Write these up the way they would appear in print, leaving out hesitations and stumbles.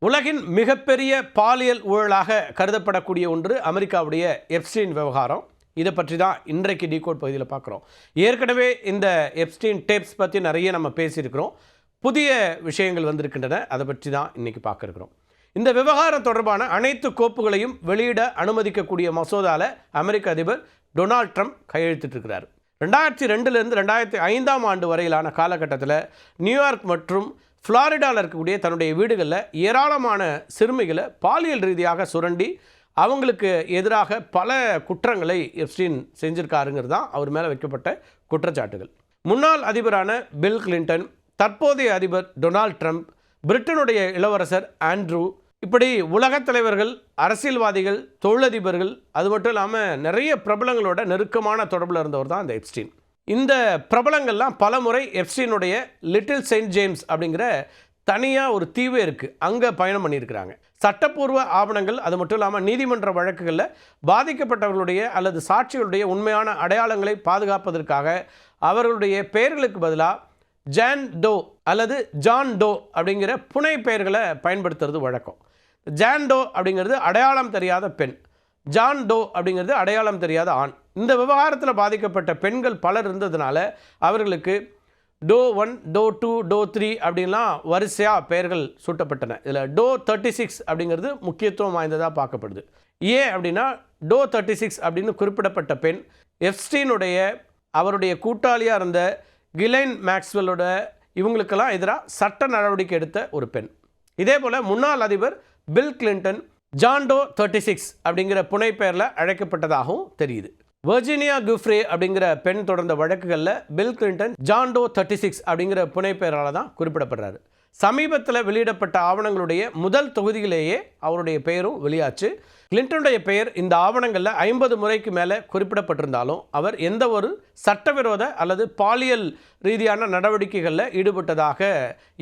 உலகின் மிகப்பெரிய பாலியல் ஊழலாக கருதப்படக்கூடிய ஒன்று அமெரிக்காவுடைய எப்ஸ்டீன் விவகாரம். இதை பற்றி தான் இன்றைக்கு டிகோட் பகுதியில் பார்க்குறோம். ஏற்கனவே இந்த எப்ஸ்டீன் டேப்ஸ் பற்றி நிறைய நம்ம பேசியிருக்கிறோம். புதிய விஷயங்கள் வந்திருக்கின்றன, அதை பற்றி தான் இன்றைக்கி பார்க்க இருக்கிறோம். இந்த விவகாரம் தொடர்பான அனைத்து கோப்புகளையும் வெளியிட அனுமதிக்கக்கூடிய மசோதாவில் அமெரிக்க அதிபர் டொனால்ட் ட்ரம்ப் கையெழுத்திட்டிருக்கிறார். 2002 2005 ஆண்டு வரையிலான காலகட்டத்தில் நியூயார்க் மற்றும் ஃப்ளாரிடாவில் இருக்கக்கூடிய தன்னுடைய வீடுகளில் ஏராளமான சிறுமிகளை பாலியல் ரீதியாக சுரண்டி அவங்களுக்கு எதிராக பல குற்றங்களை எப்ஸ்டீன் செஞ்சிருக்காருங்கிறது தான் அவர் மேலே வைக்கப்பட்ட குற்றச்சாட்டுகள். முன்னாள் அதிபரான பில் கிளின்டன், தற்போதைய அதிபர் டொனால்ட் ட்ரம்ப், பிரிட்டனுடைய இளவரசர் ஆண்ட்ரூ, இப்படி உலகத் தலைவர்கள், அரசியல்வாதிகள், தொழிலதிபர்கள், அது மட்டும் இல்லாமல் நிறைய பிரபலங்களோட நெருக்கமான தொடர்பில் இருந்தவர் தான் இந்த எப்ஸ்டீன். இந்த பிரபலங்கள்லாம் பல முறை எப்ஸ்டீனுடைய லிட்டில் செயின்ட் ஜேம்ஸ் அப்படிங்கிற தனியாக ஒரு தீவே இருக்குது, அங்கே பயணம் பண்ணியிருக்கிறாங்க. சட்டப்பூர்வ ஆவணங்கள், அது மட்டும் இல்லாமல் நீதிமன்ற வழக்குகளில் பாதிக்கப்பட்டவர்களுடைய அல்லது சாட்சிகளுடைய உண்மையான அடையாளங்களை பாதுகாப்பதற்காக அவர்களுடைய பெயர்களுக்கு பதிலாக ஜான் டோ அல்லது ஜான் டோ அப்படிங்கிற புனை பெயர்களை பயன்படுத்துறது வழக்கம். ஜான் டோ அப்படிங்கிறது அடையாளம் தெரியாத பெண், ஜான் டோ அப்படிங்கிறது அடையாளம் தெரியாத ஆண். இந்த விவகாரத்தில் பாதிக்கப்பட்ட பெண்கள் பலர் இருந்ததுனால அவர்களுக்கு டோ 1, டோ 2, டோ 3 அப்படின்லாம் வரிசையாக பெயர்கள் சூட்டப்பட்டன. இதில் டோ 36 அப்படிங்கிறது முக்கியத்துவம் வாய்ந்ததாக பார்க்கப்படுது. ஏன் அப்படின்னா டோ 36 அப்படின்னு குறிப்பிடப்பட்ட பெண் எப்ஸ்டீனுடைய அவருடைய கூட்டாளியாக இருந்த கிலைன் மேக்ஸ்வெல்லோட இவங்களுக்கெல்லாம் எதிராக சட்ட நடவடிக்கை எடுத்த ஒரு பெண். இதே போல் முன்னாள் அதிபர் பில் கிளின்டன் ஜான் டோ 36 அப்படிங்கிற புனை பெயரில் அழைக்கப்பட்டதாகவும் தெரியுது. வெர்ஜீனியா கிஃப்ரே அப்படிங்கிற பெண் தொடர்ந்த வழக்குகளில் பில் கிளின்டன் ஜான் டோ 36 அப்படிங்கிற புனை பெயரால் தான் குறிப்பிடப்படுறாரு. சமீபத்தில் வெளியிடப்பட்ட ஆவணங்களுடைய முதல் தொகுதியிலேயே அவருடைய பெயரும் வெளியாச்சு. கிளின்டனுடைய பெயர் இந்த ஆவணங்களில் 50 முறைக்கு மேலே குறிப்பிடப்பட்டிருந்தாலும் அவர் எந்த ஒரு சட்டவிரோத அல்லது பாலியல் ரீதியான நடவடிக்கைகளில் ஈடுபட்டதாக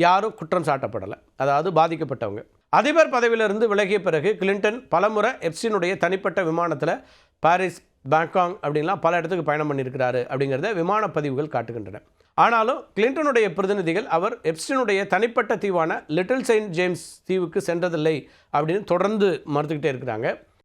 யாரும் குற்றம் சாட்டப்படலை, அதாவது பாதிக்கப்பட்டவங்க. அதிபர் பதவியிலிருந்து விலகிய பிறகு கிளின்டன் பலமுறை எப்ஸ்டீனுடைய தனிப்பட்ட விமானத்தில் பாரிஸ், பேங்காக் அப்படின்லாம் பல இடத்துக்கு பயணம் பண்ணியிருக்கிறாரு அப்படிங்கிறத விமான பதிவுகள் காட்டுகின்றன. ஆனாலும் கிளின்டனுடைய பிரதிநிதிகள் அவர் எப்ஸ்டீனுடைய தனிப்பட்ட தீவான லிட்டில் செயின்ட் ஜேம்ஸ் தீவுக்கு சென்றதில்லை அப்படின்னு தொடர்ந்து மறுத்துக்கிட்டே இருக்கிறாங்க.